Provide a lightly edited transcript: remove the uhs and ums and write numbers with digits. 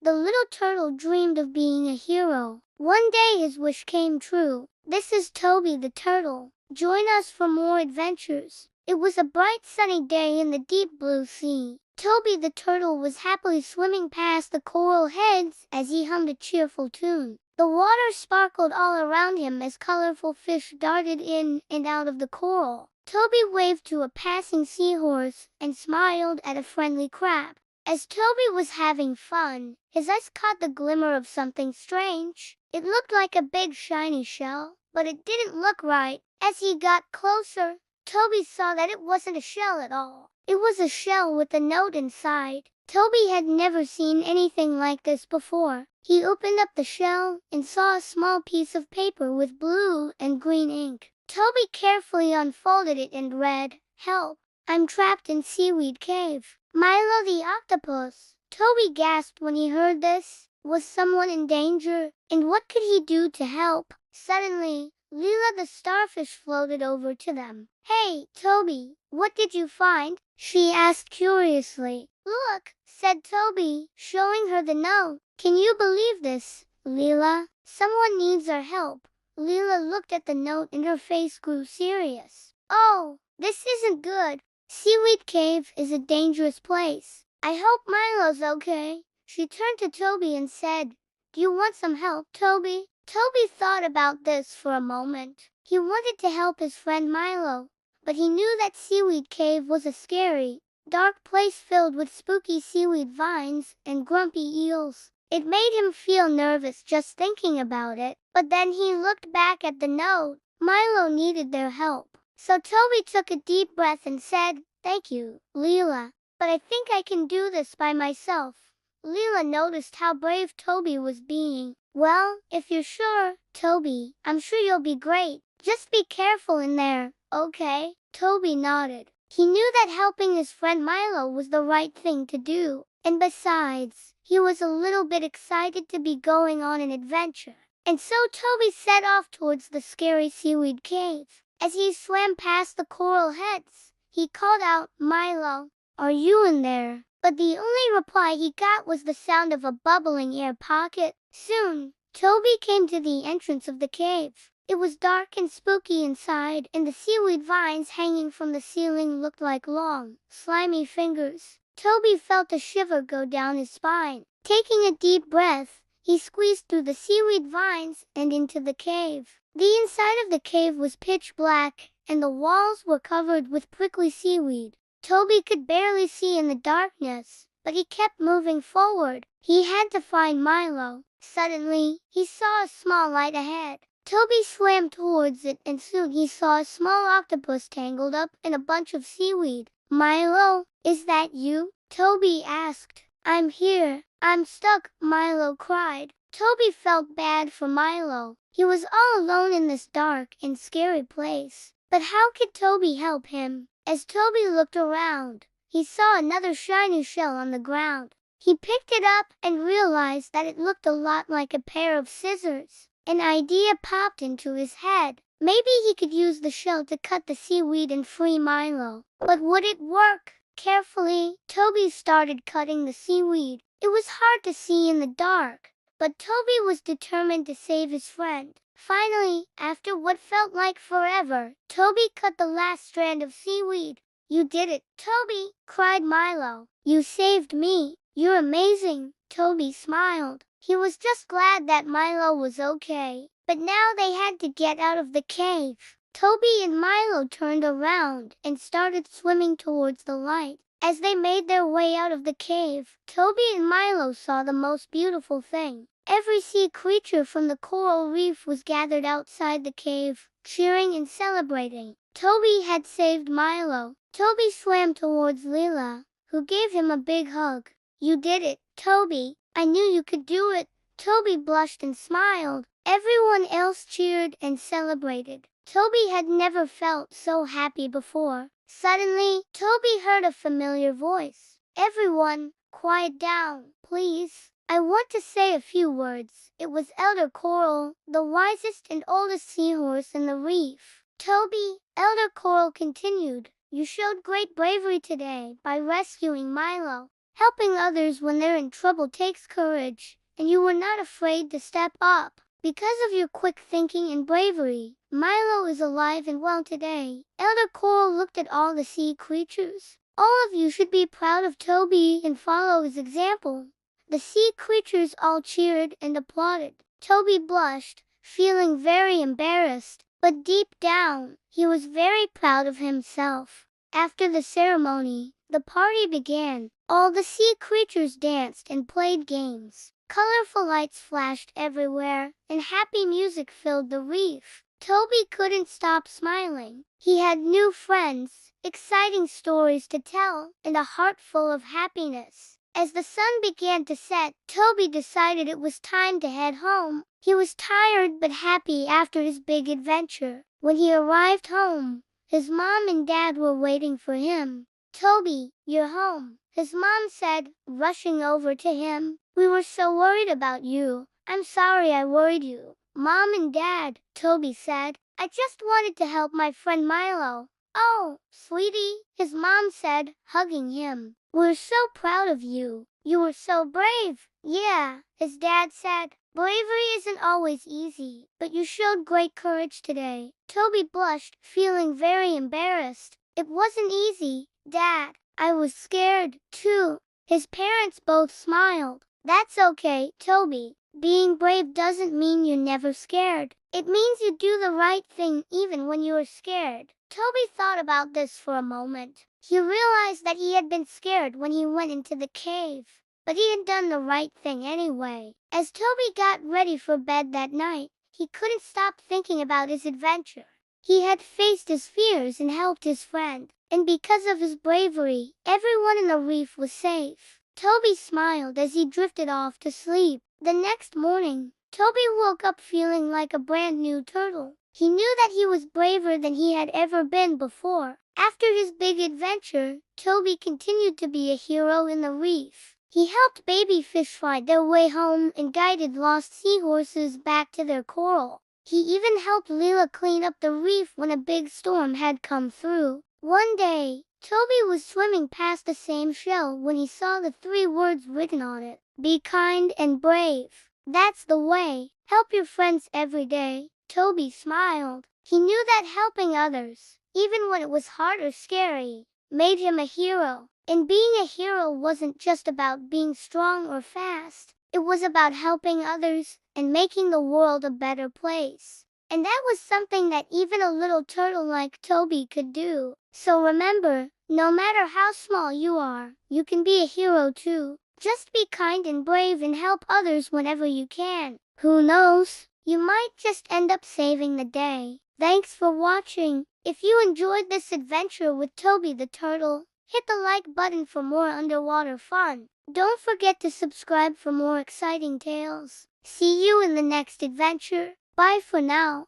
The little turtle dreamed of being a hero. One day his wish came true. This is Toby the turtle. Join us for more adventures. It was a bright sunny day in the deep blue sea. Toby the turtle was happily swimming past the coral heads as he hummed a cheerful tune. The water sparkled all around him as colorful fish darted in and out of the coral. Toby waved to a passing seahorse and smiled at a friendly crab. As Toby was having fun, his eyes caught the glimmer of something strange. It looked like a big shiny shell, but it didn't look right. As he got closer, Toby saw that it wasn't a shell at all. It was a shell with a note inside. Toby had never seen anything like this before. He opened up the shell and saw a small piece of paper with blue and green ink. Toby carefully unfolded it and read, "Help, I'm trapped in Seaweed Cave. Milo the octopus." Toby gasped when he heard this. Was someone in danger? And what could he do to help? Suddenly, Leela the starfish floated over to them. "Hey, Toby, what did you find?" she asked curiously. "Look," said Toby, showing her the note. "Can you believe this, Leela? Someone needs our help." Leela looked at the note and her face grew serious. "Oh, this isn't good. Seaweed Cave is a dangerous place. I hope Milo's okay." She turned to Toby and said, "Do you want some help, Toby?" Toby thought about this for a moment. He wanted to help his friend Milo, but he knew that Seaweed Cave was a scary, dark place filled with spooky seaweed vines and grumpy eels. It made him feel nervous just thinking about it. But then he looked back at the note. Milo needed their help. So Toby took a deep breath and said, "Thank you, Leela, but I think I can do this by myself." Leela noticed how brave Toby was being. "Well, if you're sure, Toby, I'm sure you'll be great. Just be careful in there, okay?" Toby nodded. He knew that helping his friend Milo was the right thing to do. And besides, he was a little bit excited to be going on an adventure. And so Toby set off towards the scary seaweed cave. As he swam past the coral heads, he called out, "Milo, are you in there?" But the only reply he got was the sound of a bubbling air pocket. Soon, Toby came to the entrance of the cave. It was dark and spooky inside, and the seaweed vines hanging from the ceiling looked like long, slimy fingers. Toby felt a shiver go down his spine. Taking a deep breath, he squeezed through the seaweed vines and into the cave. The inside of the cave was pitch black, and the walls were covered with prickly seaweed. Toby could barely see in the darkness, but he kept moving forward. He had to find Milo. Suddenly, he saw a small light ahead. Toby swam towards it, and soon he saw a small octopus tangled up in a bunch of seaweed. "Milo, is that you?" Toby asked. "I'm here. I'm stuck," Milo cried. Toby felt bad for Milo. He was all alone in this dark and scary place. But how could Toby help him? As Toby looked around, he saw another shiny shell on the ground. He picked it up and realized that it looked a lot like a pair of scissors. An idea popped into his head. Maybe he could use the shell to cut the seaweed and free Milo. But would it work? Carefully, Toby started cutting the seaweed. It was hard to see in the dark, but Toby was determined to save his friend. Finally, after what felt like forever, Toby cut the last strand of seaweed. "You did it, Toby!" cried Milo. "You saved me. You're amazing." Toby smiled. He was just glad that Milo was okay. But now they had to get out of the cave. Toby and Milo turned around and started swimming towards the light. As they made their way out of the cave, Toby and Milo saw the most beautiful thing. Every sea creature from the coral reef was gathered outside the cave, cheering and celebrating. Toby had saved Milo. Toby swam towards Leela, who gave him a big hug. "You did it, Toby. I knew you could do it." Toby blushed and smiled. Everyone else cheered and celebrated. Toby had never felt so happy before. Suddenly, Toby heard a familiar voice. "Everyone, quiet down, please. I want to say a few words." It was Elder Coral, the wisest and oldest seahorse in the reef. "Toby," Elder Coral continued, "you showed great bravery today by rescuing Milo. Helping others when they're in trouble takes courage, and you were not afraid to step up. Because of your quick thinking and bravery, Milo is alive and well today. Elder Coral looked at all the sea creatures. All of you should be proud of Toby and follow his example. The sea creatures all cheered and applauded. Toby blushed, feeling very embarrassed, but deep down, he was very proud of himself. After the ceremony, the party began. All the sea creatures danced and played games. Colorful lights flashed everywhere, and happy music filled the reef. Toby couldn't stop smiling. He had new friends, exciting stories to tell, and a heart full of happiness. As the sun began to set, Toby decided it was time to head home. He was tired but happy after his big adventure. When he arrived home, his mom and dad were waiting for him. "Toby, you're home," his mom said, rushing over to him. "We were so worried about you. I'm sorry I worried you." "Mom and Dad," Toby said, "I just wanted to help my friend Milo." "Oh, sweetie," his mom said, hugging him. "We're so proud of you. You were so brave." "Yeah," his dad said. "Bravery isn't always easy, but you showed great courage today." Toby blushed, feeling very embarrassed. "It wasn't easy, Dad. I was scared, too." His parents both smiled. "That's okay, Toby. Being brave doesn't mean you're never scared. It means you do the right thing even when you are scared." Toby thought about this for a moment. He realized that he had been scared when he went into the cave, but he had done the right thing anyway. As Toby got ready for bed that night, he couldn't stop thinking about his adventure. He had faced his fears and helped his friend, and because of his bravery, everyone in the reef was safe. Toby smiled as he drifted off to sleep. The next morning, Toby woke up feeling like a brand new turtle. He knew that he was braver than he had ever been before. After his big adventure, Toby continued to be a hero in the reef. He helped baby fish find their way home and guided lost seahorses back to their coral. He even helped Leela clean up the reef when a big storm had come through. One day, Toby was swimming past the same shell when he saw the 3 words written on it: "Be kind and brave." That's the way. Help your friends every day. Toby smiled. He knew that helping others, even when it was hard or scary, made him a hero. And being a hero wasn't just about being strong or fast. It was about helping others and making the world a better place. And that was something that even a little turtle like Toby could do. So remember, no matter how small you are, you can be a hero too. Just be kind and brave and help others whenever you can. Who knows? You might just end up saving the day. Thanks for watching. If you enjoyed this adventure with Toby the Turtle, hit the like button for more underwater fun. Don't forget to subscribe for more exciting tales. See you in the next adventure. Bye for now.